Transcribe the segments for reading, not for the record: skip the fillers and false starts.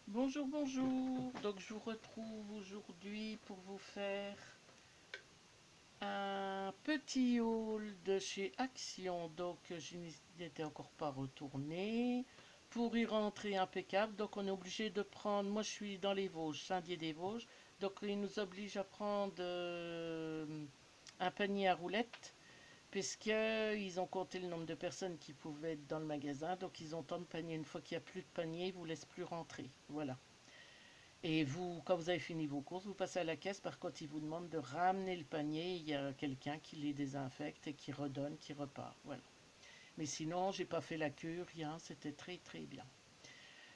Bonjour, bonjour. Donc je vous retrouve aujourd'hui pour vous faire un petit haul de chez Action. Donc je n'y étais encore pas retournée pour y rentrer impeccable. Donc on est obligé de prendre. Moi je suis dans les Vosges, Saint-Dié-des-Vosges. Donc il nous oblige à prendre un panier à roulettes. Puisqu'ils ont compté le nombre de personnes qui pouvaient être dans le magasin, donc ils ont tant de paniers. Une fois qu'il n'y a plus de paniers, ils ne vous laissent plus rentrer. Voilà. Et vous, quand vous avez fini vos courses, vous passez à la caisse. Par contre, ils vous demandent de ramener le panier. Il y a quelqu'un qui les désinfecte et qui redonne, qui repart. Voilà. Mais sinon, j'ai pas fait la queue, rien. C'était très très bien.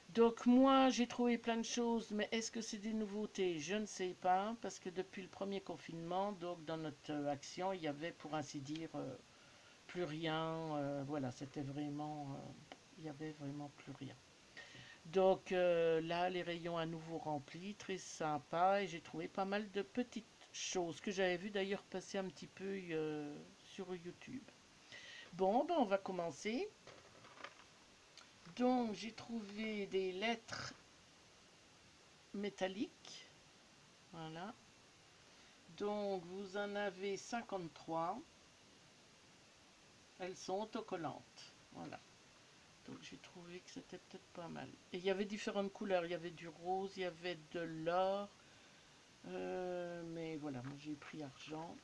Donc moi, j'ai trouvé plein de choses, mais est-ce que c'est des nouveautés? Je ne sais pas, parce que depuis le premier confinement, donc dans notre action, il y avait, pour ainsi dire, plus rien. Voilà, c'était vraiment, il y avait vraiment plus rien. Donc là, les rayons à nouveau remplis, très sympa. Et j'ai trouvé pas mal de petites choses que j'avais vu d'ailleurs passer un petit peu sur YouTube. Bon, ben on va commencer. Donc j'ai trouvé des lettres métalliques. Voilà. Donc vous en avez 53. Elles sont autocollantes. Voilà. Donc j'ai trouvé que c'était peut-être pas mal. Et il y avait différentes couleurs. Il y avait du rose, il y avait de l'or. Mais voilà, moi j'ai pris argent.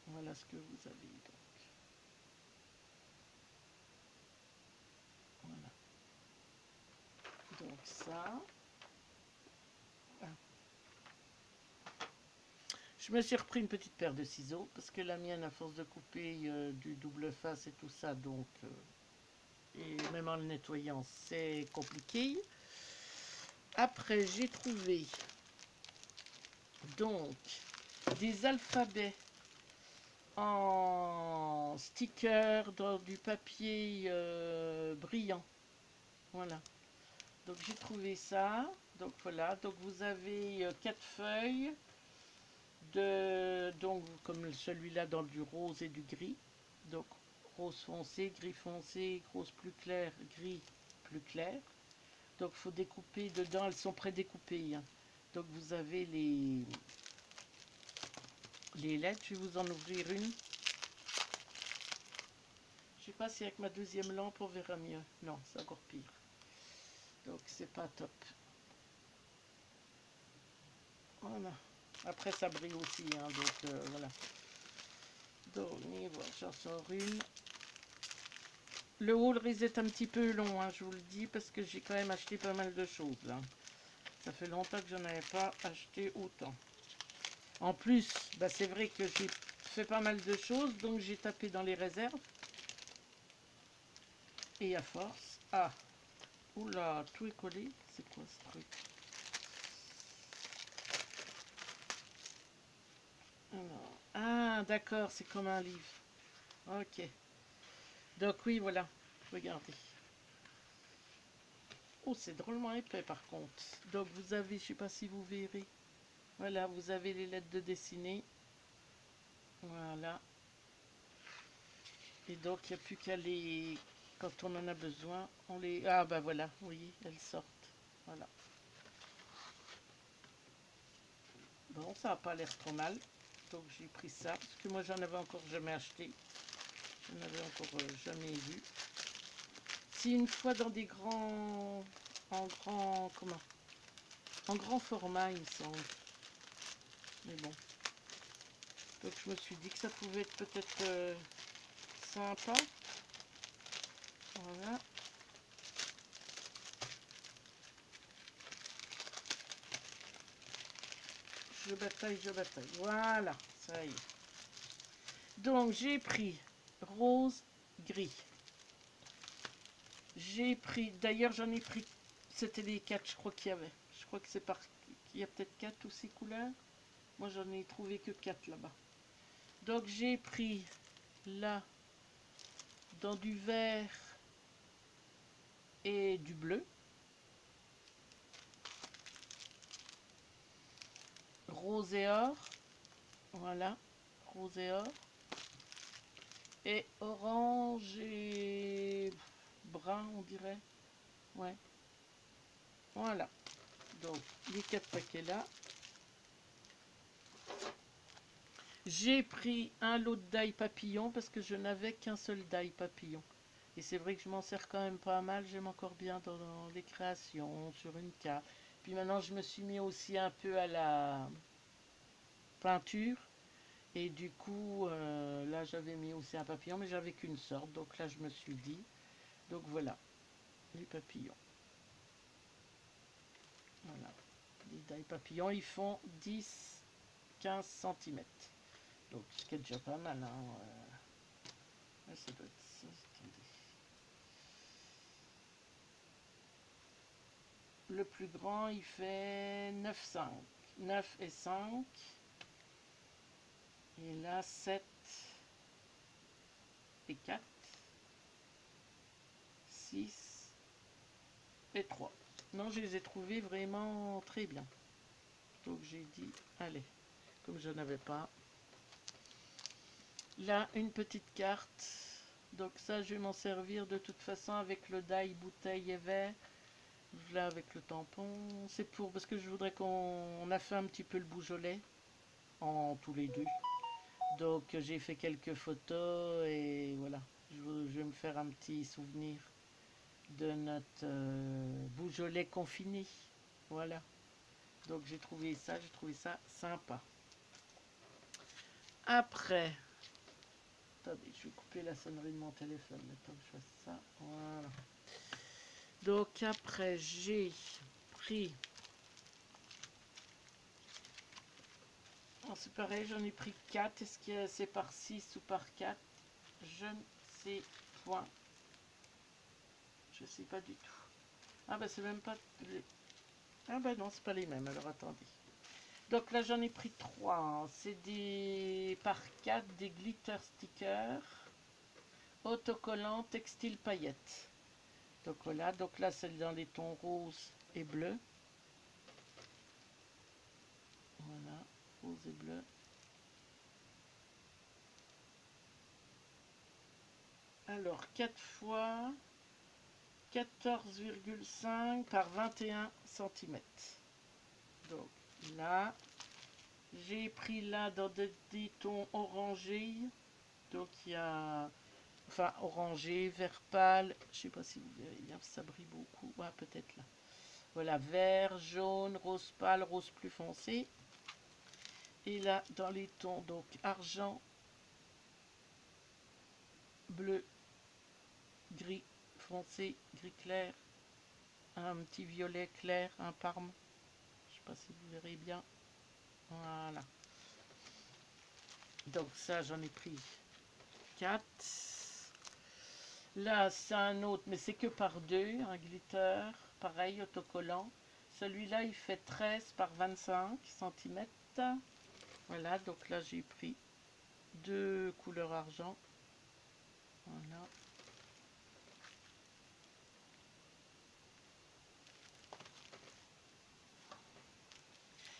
Voilà ce que vous avez donc. Voilà. Donc ça. Ah. Je me suis repris une petite paire de ciseaux parce que la mienne, à force de couper du double face et tout ça, donc et même en le nettoyant, c'est compliqué. Après, j'ai trouvé donc des alphabets en sticker dans du papier brillant. Voilà. Donc j'ai trouvé ça. Donc voilà. Donc vous avez 4 feuilles de donc comme celui-là dans du rose et du gris. Donc rose foncé, gris foncé, rose plus clair, gris plus clair. Donc il faut découper dedans. Elles sont prédécoupées, hein. Donc vous avez les lettres. Je vais vous en ouvrir une. Je sais pas si avec ma deuxième lampe on verra mieux. Non, c'est encore pire. Donc c'est pas top. Voilà. Après ça brille aussi, hein, donc voilà. Donc voilà, j'en sors une. Le haul risque d'être un petit peu long, hein, je vous le dis, parce que j'ai quand même acheté pas mal de choses là. Ça fait longtemps que je n'en avais pas acheté autant. En plus, bah, c'est vrai que j'ai fait pas mal de choses, donc j'ai tapé dans les réserves. Et à force... Ah, oula, tout est collé. C'est quoi ce truc? Alors, ah, d'accord, c'est comme un livre. Ok. Donc oui, voilà. Regardez. Oh, c'est drôlement épais par contre. Donc vous avez, je sais pas si vous verrez. Voilà, vous avez les lettres de dessinée. Voilà. Et donc il n'y a plus qu'à les... Quand on en a besoin, on les... Ah bah voilà, vous voyez, elles sortent. Voilà. Bon, ça n'a pas l'air trop mal. Donc j'ai pris ça, parce que moi j'en avais encore jamais acheté. Je n'avais encore jamais vu. Si une fois dans des grands... En grand... Comment? En grand format, il me semble. Mais bon. Donc je me suis dit que ça pouvait être peut-être sympa. Voilà. Je bataille, je bataille. Voilà, ça y est. Donc j'ai pris rose, gris. J'ai pris, d'ailleurs j'en ai pris, c'était les 4, je crois qu'il y avait. Je crois que c'est par, qu'il y a peut-être 4 ou 6 couleurs. Moi j'en ai trouvé que 4 là-bas. Donc j'ai pris là, dans du vert et du bleu. Rose et or. Voilà, rose et or. Et orange et brun, on dirait. Ouais, voilà. Donc, les 4 paquets là. J'ai pris un lot de die papillon parce que je n'avais qu'un seul die papillon. Et c'est vrai que je m'en sers quand même pas mal. J'aime encore bien dans les créations, sur une carte. Puis maintenant, je me suis mis aussi un peu à la peinture. Et du coup, là, j'avais mis aussi un papillon, mais j'avais qu'une sorte. Donc là, je me suis dit. Donc voilà, les papillons. Voilà. Les die papillons, ils font 10-15 cm. Donc, ce qui est déjà pas mal. Hein. Là, ça doit être ça. Attendez. Le plus grand, il fait 9,5. 9 et 5. Et là, 7 et 4. 6 et 3. Non, je les ai trouvés vraiment très bien. Donc, j'ai dit, allez, comme je n'avais pas. Là, une petite carte. Donc ça, je vais m'en servir de toute façon avec le die bouteille et verre. Là, avec le tampon. C'est pour, parce que je voudrais qu'on a fait un petit peu le Beaujolais en tous les deux. Donc j'ai fait quelques photos et voilà. Je vais me faire un petit souvenir de notre Beaujolais confiné. Voilà. Donc j'ai trouvé ça sympa. Après, attendez, je vais couper la sonnerie de mon téléphone, le temps que je fasse ça. Voilà. Donc après, j'ai pris... C'est pareil, j'en ai pris 4. Est-ce que c'est par 6 ou par 4? Je ne sais point. Je sais pas du tout. Ah bah c'est même pas... Ah bah non, c'est pas les mêmes, alors attendez. Donc là j'en ai pris 3. Hein. C'est des par 4, des glitter stickers, autocollants, textile paillettes. Donc voilà, donc là c'est dans les tons rose et bleu. Voilà, rose et bleu. Alors 4 fois 14,5 par 21 cm. Donc là, j'ai pris là dans des tons orangés. Donc il y a, enfin orangé, vert pâle. Je sais pas si vous verrez bien, ça brille beaucoup. Ouais, peut-être là. Voilà, vert, jaune, rose pâle, rose plus foncé. Et là, dans les tons, donc argent, bleu, gris foncé, gris clair, un petit violet clair, un parme. Je sais pas si vous verrez bien. Voilà. Donc ça, j'en ai pris 4. Là, c'est un autre, mais c'est que par 2, un glitter, pareil, autocollant. Celui-là, il fait 13 par 25 cm. Voilà, donc là, j'ai pris 2 couleurs argent. Voilà.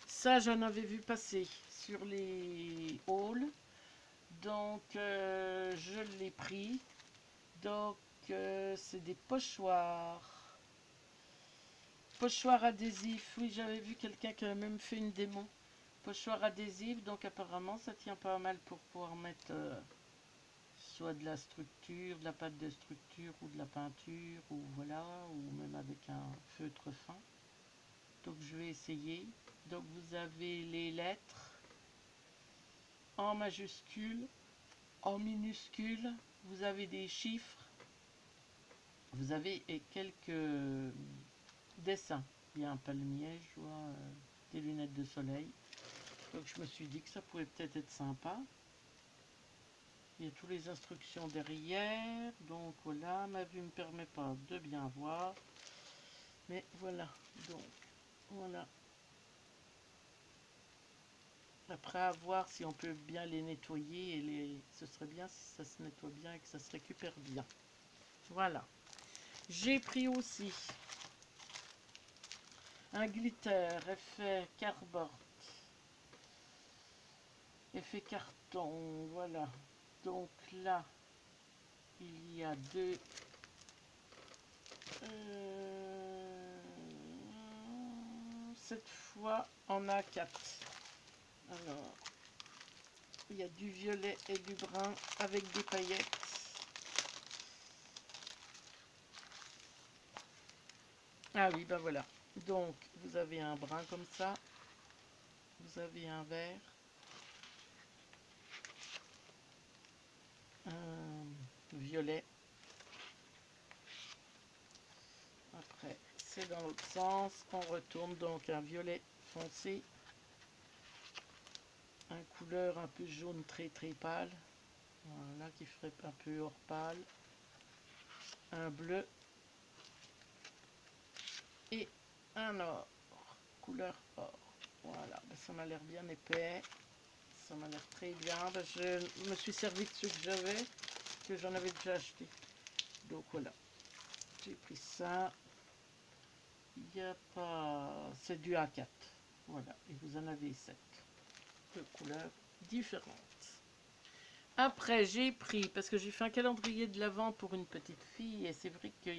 Ça, j'en avais vu passer sur les hauls. Donc, je l'ai pris. Donc, c'est des pochoirs. Pochoir adhésif. Oui, j'avais vu quelqu'un qui avait même fait une démo. Pochoir adhésif. Donc, apparemment, ça tient pas mal pour pouvoir mettre soit de la structure, de la pâte de structure ou de la peinture. Ou voilà. Ou même avec un feutre fin. Donc, je vais essayer. Donc, vous avez les lettres en majuscule, en minuscule. Vous avez des chiffres. Vous avez quelques dessins. Il y a un palmier, je vois des lunettes de soleil. Donc je me suis dit que ça pouvait peut-être être sympa. Il y a toutes les instructions derrière. Donc voilà, ma vue ne me permet pas de bien voir. Mais voilà, donc voilà. Après à voir si on peut bien les nettoyer. Ce serait bien si ça se nettoie bien et que ça se récupère bien. Voilà. J'ai pris aussi un glitter effet cardboard. Effet carton, voilà. Donc là, il y a deux... cette fois en A4. Alors, il y a du violet et du brun avec des paillettes. Ah oui, ben voilà. Donc, vous avez un brun comme ça. Vous avez un vert. Un violet. Après, c'est dans l'autre sens. On retourne donc un violet foncé. Un couleur un peu jaune très très pâle. Voilà, qui ferait un peu or pâle. Un bleu. Et un or. Couleur or. Voilà, ben ça m'a l'air bien épais. Ça m'a l'air très bien. Ben je me suis servi de ceux que j'avais, que j'en avais déjà acheté. Donc voilà. J'ai pris ça. Il n'y a pas... C'est du A4. Voilà. Et vous en avez 7 de couleurs différentes. Après, j'ai pris, parce que j'ai fait un calendrier de l'Avent pour une petite fille, et c'est vrai que,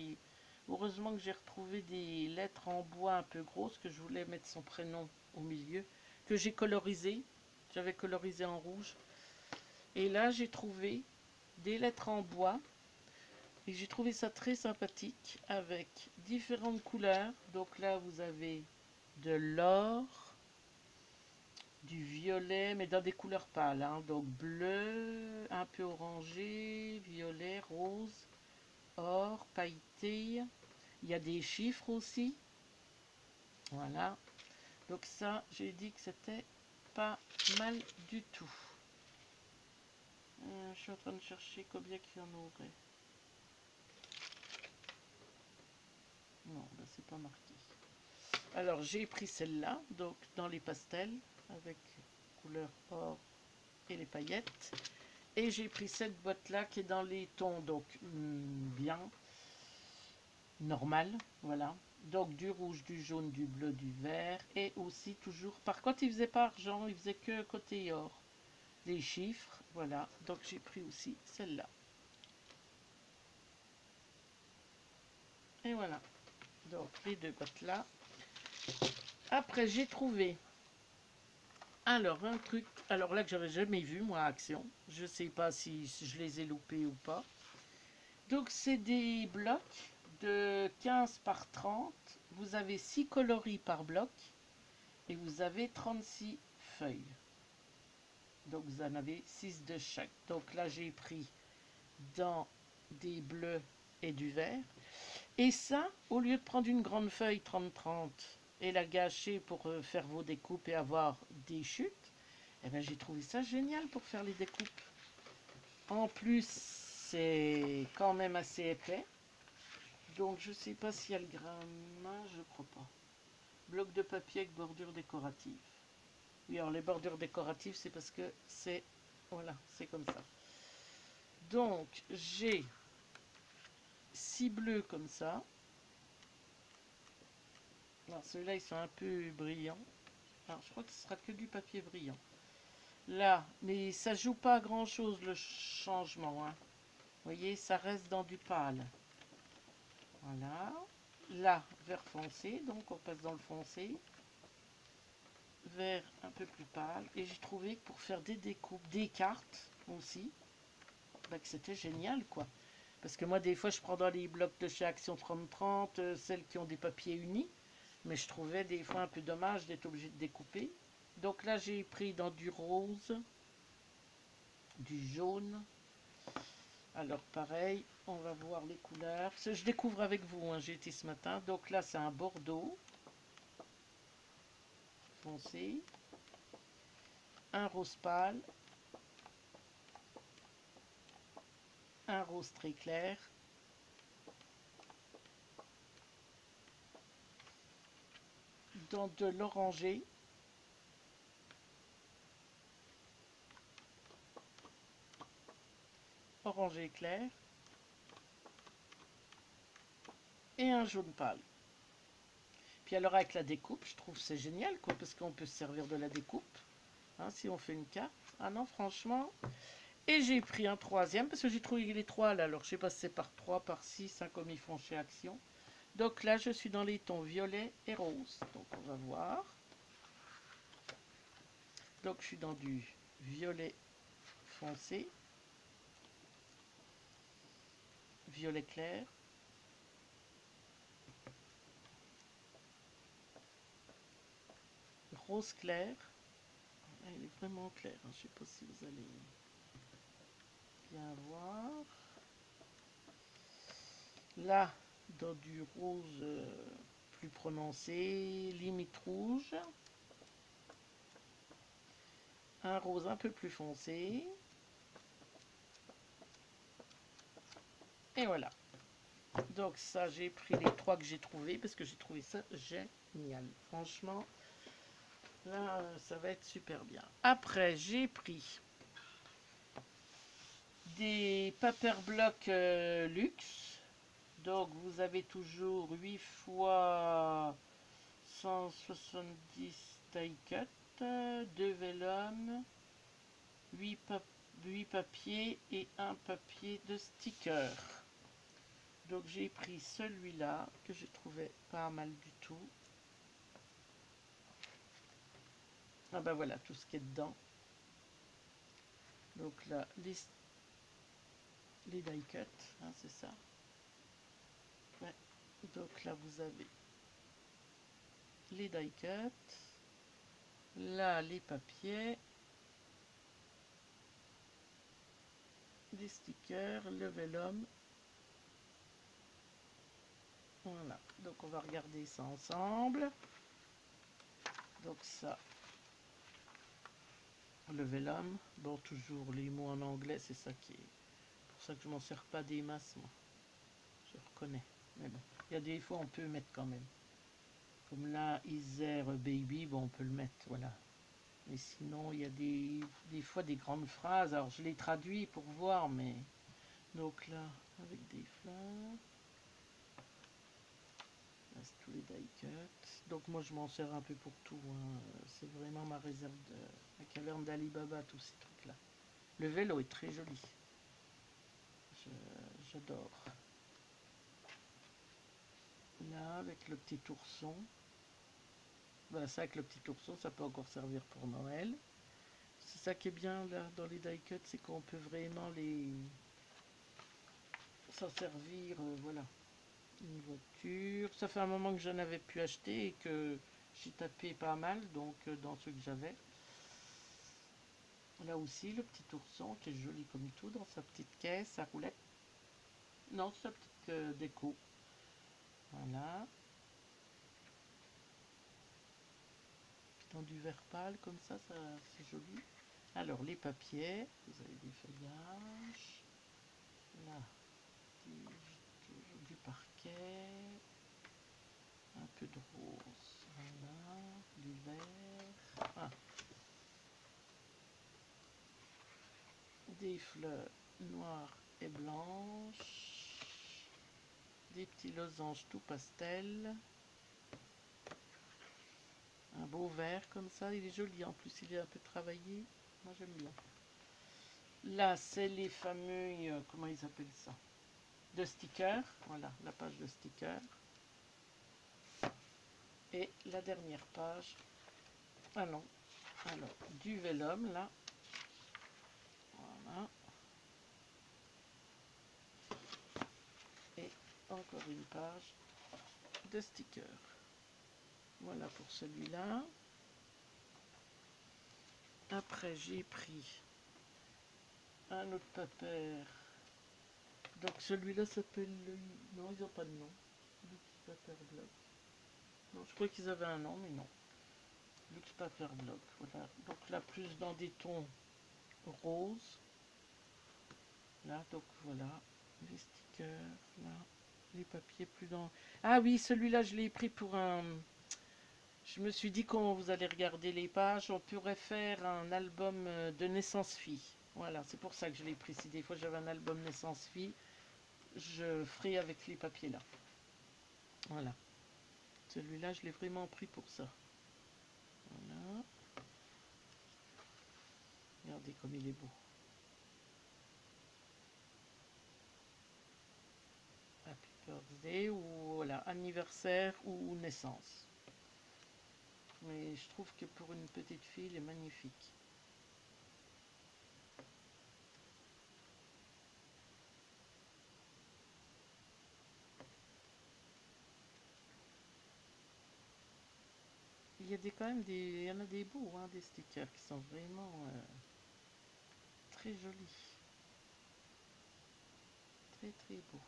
heureusement que j'ai retrouvé des lettres en bois un peu grosses, que je voulais mettre son prénom au milieu, que j'ai colorisé. J'avais colorisé en rouge. Et là, j'ai trouvé des lettres en bois. Et j'ai trouvé ça très sympathique, avec différentes couleurs. Donc là, vous avez de l'or, du violet, mais dans des couleurs pâles, hein. Donc bleu, un peu orangé, violet, rose, or, pailleté. Il y a des chiffres aussi. Voilà. Donc ça, j'ai dit que c'était pas mal du tout. Je suis en train de chercher combien qu'il y en aurait. Non, là c'est pas marqué. Alors j'ai pris celle-là, donc dans les pastels, avec couleur or et les paillettes. Et j'ai pris cette boîte-là qui est dans les tons, donc bien, normal, voilà. Donc du rouge, du jaune, du bleu, du vert. Et aussi toujours, par contre il faisait pas argent, il faisait que côté or. Les chiffres, voilà. Donc j'ai pris aussi celle-là. Et voilà. Donc les deux boîtes là. Après j'ai trouvé, alors un truc, alors là que j'avais jamais vu moi à Action. Je sais pas si je les ai loupés ou pas. Donc c'est des blocs de 15 par 30. Vous avez 6 coloris par bloc et vous avez 36 feuilles. Donc vous en avez 6 de chaque. Donc là j'ai pris dans des bleus et du vert. Et ça, au lieu de prendre une grande feuille 30-30 et la gâcher pour faire vos découpes et avoir des chutes, eh ben, j'ai trouvé ça génial pour faire les découpes. En plus, c'est quand même assez épais. Donc je sais pas s'il y a le grain, je crois pas. Bloc de papier avec bordure décorative. Oui, alors les bordures décoratives, c'est parce que c'est... Voilà, c'est comme ça. Donc, j'ai 6 bleus comme ça. Alors, ceux-là, ils sont un peu brillants. Alors, je crois que ce sera que du papier brillant. Là, mais ça joue pas à grand-chose, le changement. Hein. Vous voyez, ça reste dans du pâle. Voilà. Là, vert foncé, donc on passe dans le foncé. Vert un peu plus pâle. Et j'ai trouvé que pour faire des découpes, des cartes aussi, bah, que c'était génial, quoi. Parce que moi, des fois, je prends dans les blocs de chez Action 30-30, celles qui ont des papiers unis. Mais je trouvais des fois un peu dommage d'être obligé de découper. Donc là, j'ai pris dans du rose, du jaune. Alors pareil, on va voir les couleurs. Je découvre avec vous, hein, j'ai été ce matin. Donc là, c'est un bordeaux foncé, un rose pâle, un rose très clair, dans de l'orangé, orangé clair, et un jaune pâle. Puis alors avec la découpe, je trouve c'est génial, quoi, parce qu'on peut se servir de la découpe, hein, si on fait une carte. Ah non, franchement. Et j'ai pris un troisième, parce que j'ai trouvé les trois là, alors je sais pas si c'est par 3, par 6, hein, comme ils font chez Action. Donc là, je suis dans les tons violet et rose. Donc on va voir. Donc je suis dans du violet foncé, violet clair, rose clair. Elle est vraiment claire, hein. Je ne sais pas si vous allez bien voir. Là, dans du rose plus prononcé, limite rouge. Un rose un peu plus foncé. Et voilà. Donc ça, j'ai pris les 3 que j'ai trouvés parce que j'ai trouvé ça génial. Franchement, là, ça va être super bien. Après, j'ai pris des paper blocks luxe. Donc vous avez toujours 8 fois 170 die cut, 2 vellum, 8 papiers et un papier de sticker. Donc j'ai pris celui-là que j'ai trouvé pas mal du tout. Ah ben voilà tout ce qui est dedans. Donc là les die cut, hein, c'est ça. Ouais. Donc là vous avez les die cut. Là les papiers. Les stickers, le vellum. Voilà, donc on va regarder ça ensemble. Donc ça, le vellum. Bon, toujours les mots en anglais, c'est ça qui est... pour ça que je m'en sers pas des masses, moi. Je reconnais. Mais bon, il y a des fois on peut mettre quand même. Comme là, is there a baby, bon, on peut le mettre, voilà. Mais sinon, il y a des fois des grandes phrases. Alors, je les traduis pour voir, mais... Donc là, avec des fleurs. Là, c'est tous les die cut. Donc moi, je m'en sers un peu pour tout, hein. C'est vraiment ma réserve de... la caverne d'Alibaba, tous ces trucs-là. Le vélo est très joli. J'adore. Là, avec le petit ourson. Ben, ça, avec le petit ourson, ça peut encore servir pour Noël. C'est ça qui est bien là dans les die cut, c'est qu'on peut vraiment les s'en servir, voilà. Une voiture. Ça fait un moment que je n'avais pu acheter et que j'ai tapé pas mal, donc dans ceux que j'avais. Là aussi, le petit ourson qui est joli comme tout dans sa petite caisse à roulettes. Non, sa petite déco. Voilà. Dans du vert pâle comme ça c'est joli. Alors les papiers, vous avez des feuillages. Là, du parquet. Un peu de rose. Voilà. Du vert. Ah. Des fleurs noires et blanches. Des petits losanges tout pastel. Un beau vert comme ça, il est joli en plus, il est un peu travaillé. Moi j'aime bien. Là c'est les fameux, comment ils appellent ça? De stickers, voilà la page de stickers. Et la dernière page, ah non, alors du vellum là. Voilà. Et encore une page de stickers. Voilà pour celui-là. Après, j'ai pris un autre papier. Donc celui-là s'appelle... Non, ils n'ont pas de nom. Lux Paper Block. Non, je crois qu'ils avaient un nom, mais non. Lux Paper Block. Voilà. Donc là, plus dans des tons roses. Là, donc voilà. Les stickers, là. Les papiers plus dans... Ah oui, celui-là, je l'ai pris pour un... Je me suis dit, quand vous allez regarder les pages, on pourrait faire un album de naissance fille. Voilà, c'est pour ça que je l'ai pris. Si des fois j'avais un album naissance fille, je ferai avec les papiers là. Voilà. Celui-là, je l'ai vraiment pris pour ça. Voilà. Regardez comme il est beau. birthday ou voilà, anniversaire ou naissance. Mais je trouve que pour une petite fille, il est magnifique. Il y a quand même il y en a des beaux, hein, des stickers qui sont vraiment très jolis. Très très beaux.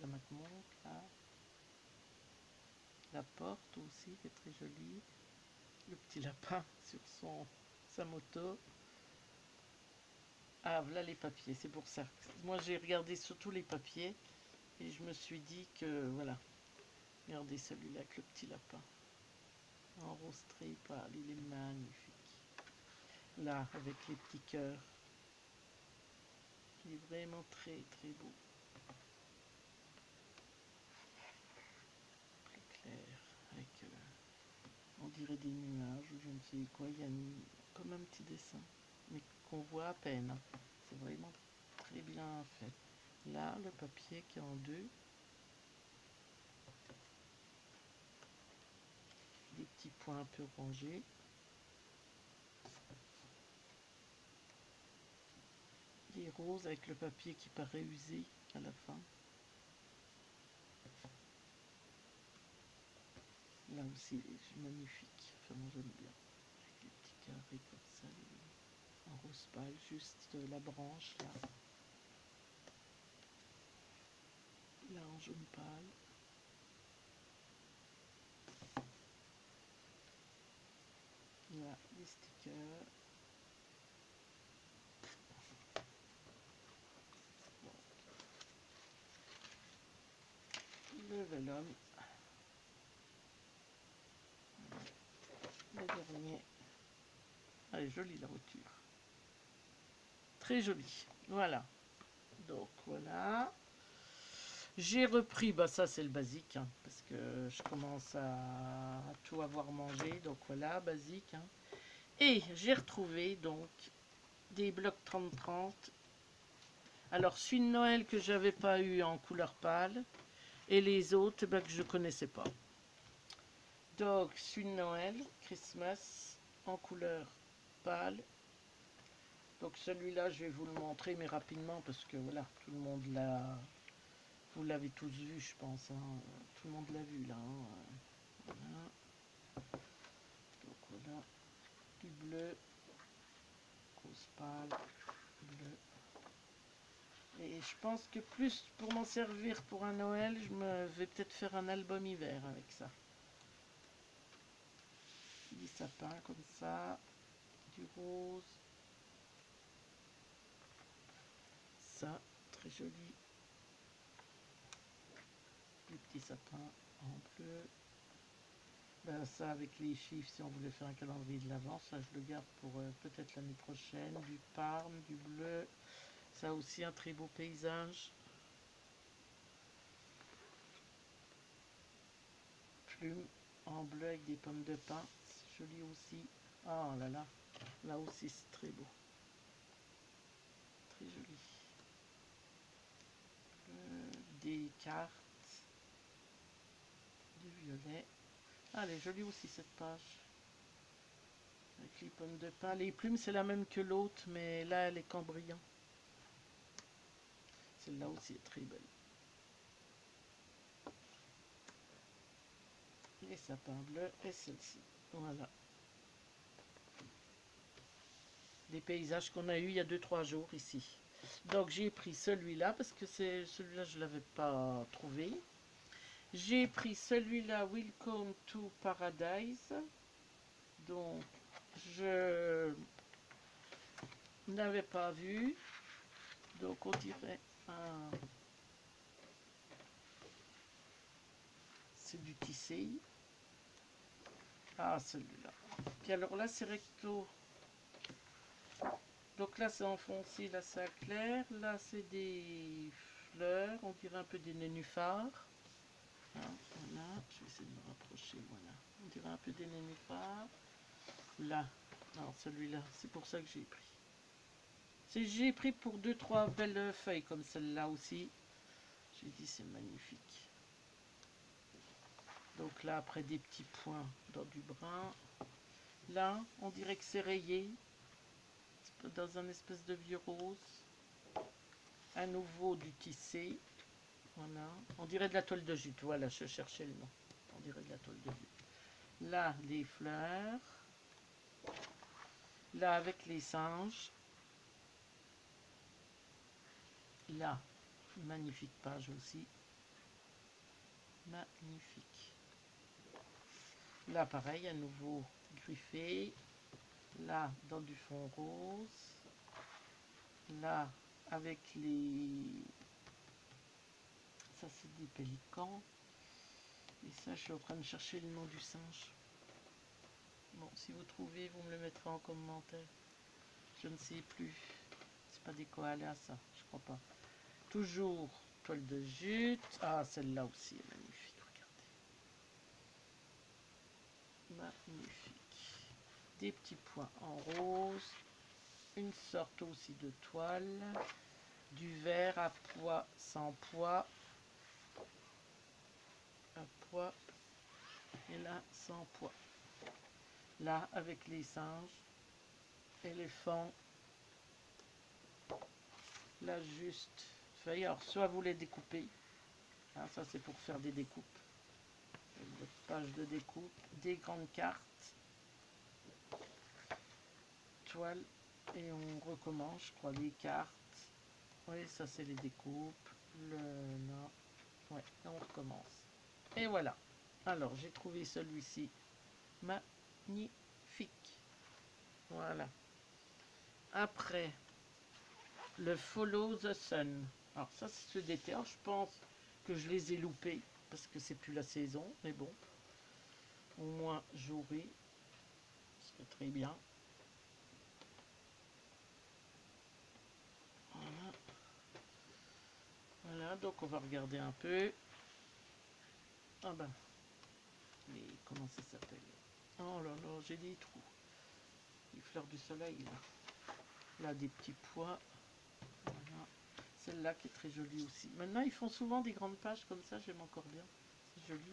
La MacMonk, là. La porte aussi qui est très jolie. Le petit lapin sur sa moto. Ah, voilà les papiers, c'est pour ça. Moi, j'ai regardé surtout les papiers et je me suis dit que, voilà, regardez celui-là avec le petit lapin. En rose très pâle, il est magnifique. Là, avec les petits cœurs. Il est vraiment très, très beau. Très clair, avec, on dirait des nuages ou je ne sais quoi. Il y a comme un petit dessin, mais qu'on voit à peine. Hein. C'est vraiment très bien fait. Là, le papier qui est en deux. Des petits points un peu rangés. Des roses avec le papier qui paraît usé à la fin. Là aussi, c'est magnifique. Enfin, moi, j'aime bien. Avec les petits carrés comme ça, en rose pâle, juste la branche, là. Là, en jaune pâle. Là, les stickers. Le vélum. Le dernier. Elle est jolie la voiture. Très jolie. Voilà. Donc voilà. J'ai repris, bah ça c'est le basique, hein, parce que je commence à tout avoir mangé. Donc voilà, basique. Hein. Et j'ai retrouvé donc des blocs 30-30. Alors celui de Noël que j'avais pas eu en couleur pâle. Et les autres bah, que je connaissais pas. Donc celui de Noël, Christmas, en couleur pâle. Donc celui-là, je vais vous le montrer, mais rapidement, parce que voilà, tout le monde l'a... Vous l'avez tous vu, je pense. Hein. Tout le monde l'a vu, là. Hein. Voilà. Donc voilà, du bleu, rose pâle, bleu. Et je pense que plus pour m'en servir pour un Noël, je me vais peut-être faire un album hiver avec ça. Des sapins comme ça, du rose. Ça, très joli. Les petits sapins en bleu. Ben, ça avec les chiffres, si on voulait faire un calendrier de l'avant, ça je le garde pour peut-être l'année prochaine. Du parme, du bleu. Ça aussi un très beau paysage. Plume en bleu avec des pommes de pin. C'est joli aussi. Oh là là. Là aussi c'est très beau. Très joli. Des cartes. Du violet. Ah, elle est jolie aussi cette page. Avec les pommes de pin. Les plumes c'est la même que l'autre, mais là elle est cambriant. Celle-là aussi est très belle. Les sapins bleus et celle-ci. Voilà. Des paysages qu'on a eu il y a 2-3 jours ici. Donc j'ai pris celui-là parce que c'est celui-là je ne l'avais pas trouvé. J'ai pris celui-là Welcome to Paradise. Donc je n'avais pas vu. Donc on dirait un... C'est du tissé. Ah celui-là. Puis alors là c'est recto. Donc là c'est enfoncé, là c'est clair, là c'est des fleurs, on dirait un peu des nénuphars. Hein, voilà, je vais essayer de me rapprocher, voilà. On dirait un peu des nénuphars. Là, Alors celui-là, c'est pour ça que j'ai pris. J'ai pris pour 2-3 belles feuilles comme celle-là aussi. J'ai dit c'est magnifique. Donc là, après des petits points dans du brun. Là, on dirait que c'est rayé. Dans un espèce de vieux rose. À nouveau du tissé. Voilà. On dirait de la toile de jute. Voilà, je cherchais le nom. On dirait de la toile de jute. Là, les fleurs. Là, avec les singes. Là, magnifique page aussi. Magnifique. Là, pareil, à nouveau griffé. Là, dans du fond rose. Là, avec les... Ça, c'est des pélicans. Et ça, je suis en train de chercher le nom du singe. Bon, si vous trouvez, vous me le mettrez en commentaire. Je ne sais plus. C'est pas des koalas, ça. Je crois pas. Toujours toile de jute. Ah, celle-là aussi est magnifique. Regardez. Magnifique. Des petits points en rose. Une sorte aussi de toile. Du vert à pois sans pois. À pois. Et là, sans pois. Là, avec les singes. Éléphant. Là, juste feuille. Alors, soit vous les découpez. Hein, ça, c'est pour faire des découpes. Votre page de découpe. Des grandes cartes. Toile. Et on recommence, je crois, les cartes. Oui, ça, c'est les découpes. Là. Ouais, on recommence. Et voilà. Alors, j'ai trouvé celui-ci. Magnifique. Voilà. Après, le Follow the Sun. Alors ça, c'est ceux d'été. Alors, je pense que je les ai loupés parce que c'est plus la saison. Mais bon, au moins j'aurai. C'est très bien. Voilà. Voilà, donc on va regarder un peu. Ah ben, mais comment ça s'appelle? Oh là là, j'ai des trous. Les fleurs du soleil, là. Là, des petits pois. Voilà. Celle-là qui est très jolie aussi. Maintenant, ils font souvent des grandes pages comme ça, j'aime encore bien. C'est joli.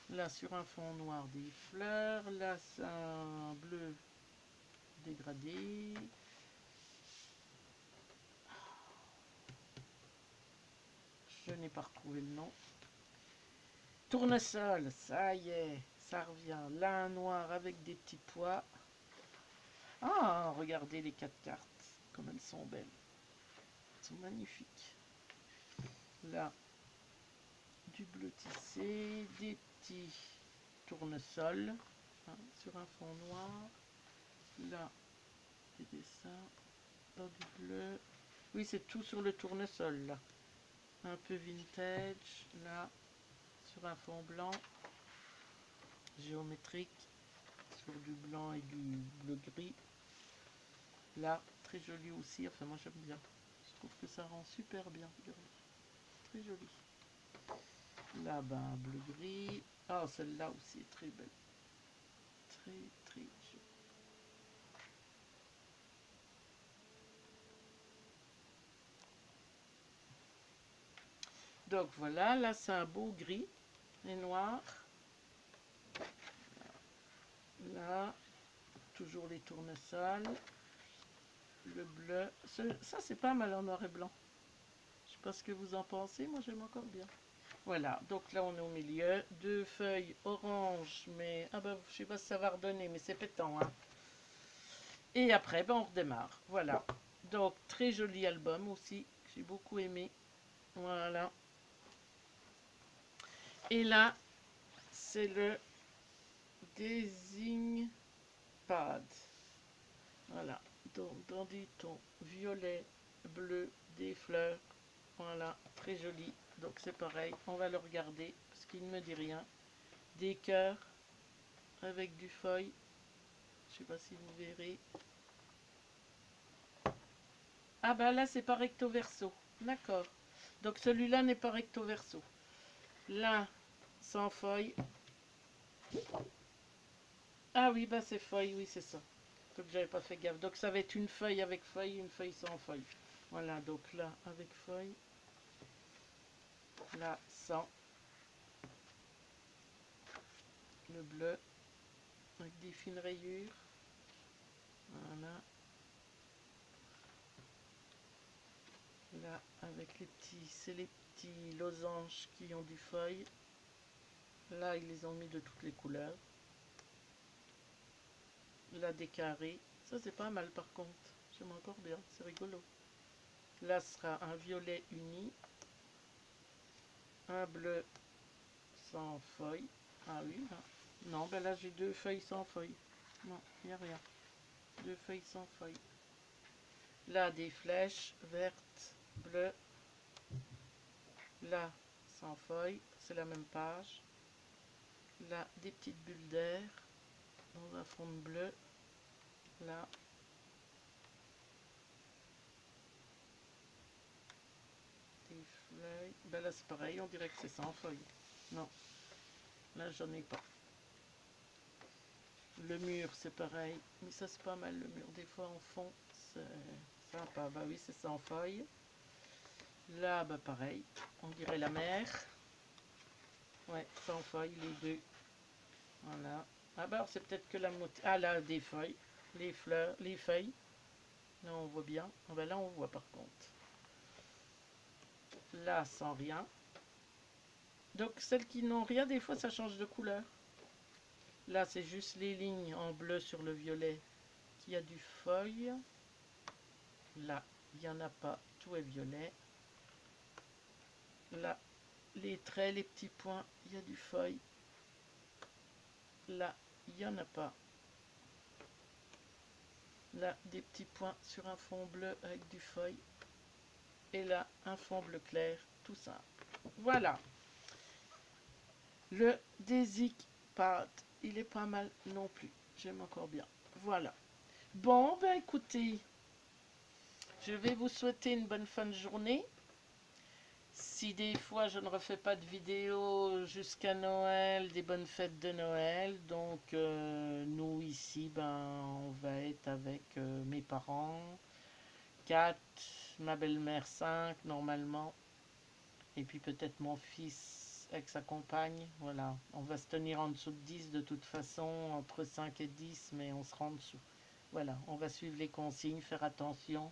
Là, sur un fond noir, des fleurs. Là, c'est un bleu dégradé. Je n'ai pas retrouvé le nom. Tournesol, ça y est, ça revient. Là, un noir avec des petits pois. Ah, regardez les 4 cartes, comme elles sont belles. Elles sont magnifiques. Là, du bleu tissé, des petits tournesols hein, sur un fond noir. Là, des dessins dans du bleu. Oui, c'est tout sur le tournesol, là. Un peu vintage, là, sur un fond blanc. Géométrique, sur du blanc et du bleu-gris. Là, très joli aussi. Enfin, moi, j'aime bien. Je trouve que ça rend super bien. Très joli. Là, ben, bleu-gris. Ah, celle-là aussi est très belle. Très, très jolie. Donc, voilà. Là, c'est un beau gris et noir. Là, toujours les tournesols. Le bleu. Ça, c'est pas mal en noir et blanc. Je sais pas ce que vous en pensez. Moi, j'aime encore bien. Voilà, donc là on est au milieu, 2 feuilles orange, mais ah ben je sais pas si ça va redonner, mais c'est pétant, hein. Et après, ben on redémarre, voilà. Donc très joli album aussi, j'ai beaucoup aimé, voilà. Et là, c'est le Design Pad, voilà. Donc dans des tons violet, bleu, des fleurs, voilà, très joli. Donc c'est pareil, on va le regarder parce qu'il ne me dit rien. Des cœurs avec du feuille. Je sais pas si vous verrez. Ah bah là c'est pas recto verso. D'accord. Donc celui-là n'est pas recto verso. Là, sans feuille. Ah oui, bah c'est feuille, oui c'est ça. Donc j'avais pas fait gaffe. Donc ça va être une feuille avec feuille, une feuille sans feuille. Voilà, donc là avec feuille, là sans, le bleu avec des fines rayures. Voilà. Là avec les petits, c'est les petits losanges qui ont du feuille. Là ils les ont mis de toutes les couleurs. Là des carrés. Ça c'est pas mal par contre. J'aime encore bien, c'est rigolo. Là ce sera un violet uni. Un bleu sans feuille. Ah oui, là. Non, ben là j'ai deux feuilles sans feuille. Non, il n'y a rien. Deux feuilles sans feuille. Là des flèches vertes, bleues. Là sans feuille, c'est la même page. Là des petites bulles d'air dans un fond de bleu. Là. Des feuilles. Ben là c'est pareil, on dirait que c'est sans feuille. Non, là j'en ai pas. Le mur c'est pareil, mais ça c'est pas mal le mur. Des fois en fond c'est sympa. Bah oui, c'est sans feuille. Là bah pareil, on dirait la mer. Ouais, sans feuille les deux. Voilà. Ah bah alors c'est peut-être que la moitié. Ah là des feuilles, les fleurs, les feuilles. Là on voit bien. Ah bah là on voit par contre. Là sans rien. Donc celles qui n'ont rien, des fois ça change de couleur. Là c'est juste les lignes en bleu sur le violet qui a du feuille. Là il n'y en a pas, tout est violet. Là les traits, les petits points, il y a du feuille. Là il n'y en a pas. Là des petits points sur un fond bleu avec du feuille. Et là un fond bleu clair, tout simple. Voilà. Le Desic Pad, il est pas mal non plus. J'aime encore bien. Voilà. Bon, ben écoutez, je vais vous souhaiter une bonne fin de journée. Si des fois je ne refais pas de vidéo jusqu'à Noël, des bonnes fêtes de Noël. Donc nous ici, ben on va être avec mes parents, 4, ma belle-mère 5 normalement. Et puis peut-être mon fils avec sa compagne. Voilà, on va se tenir en dessous de 10 de toute façon, entre 5 et 10, mais on sera en dessous. Voilà, on va suivre les consignes, faire attention.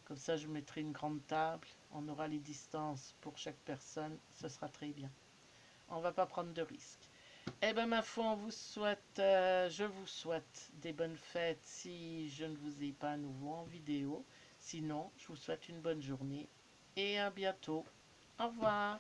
Comme ça, je mettrai une grande table. On aura les distances pour chaque personne. Ce sera très bien. On ne va pas prendre de risques. Eh bien, ma foi, je vous souhaite des bonnes fêtes si je ne vous ai pas à nouveau en vidéo. Sinon, je vous souhaite une bonne journée et à bientôt. Au revoir.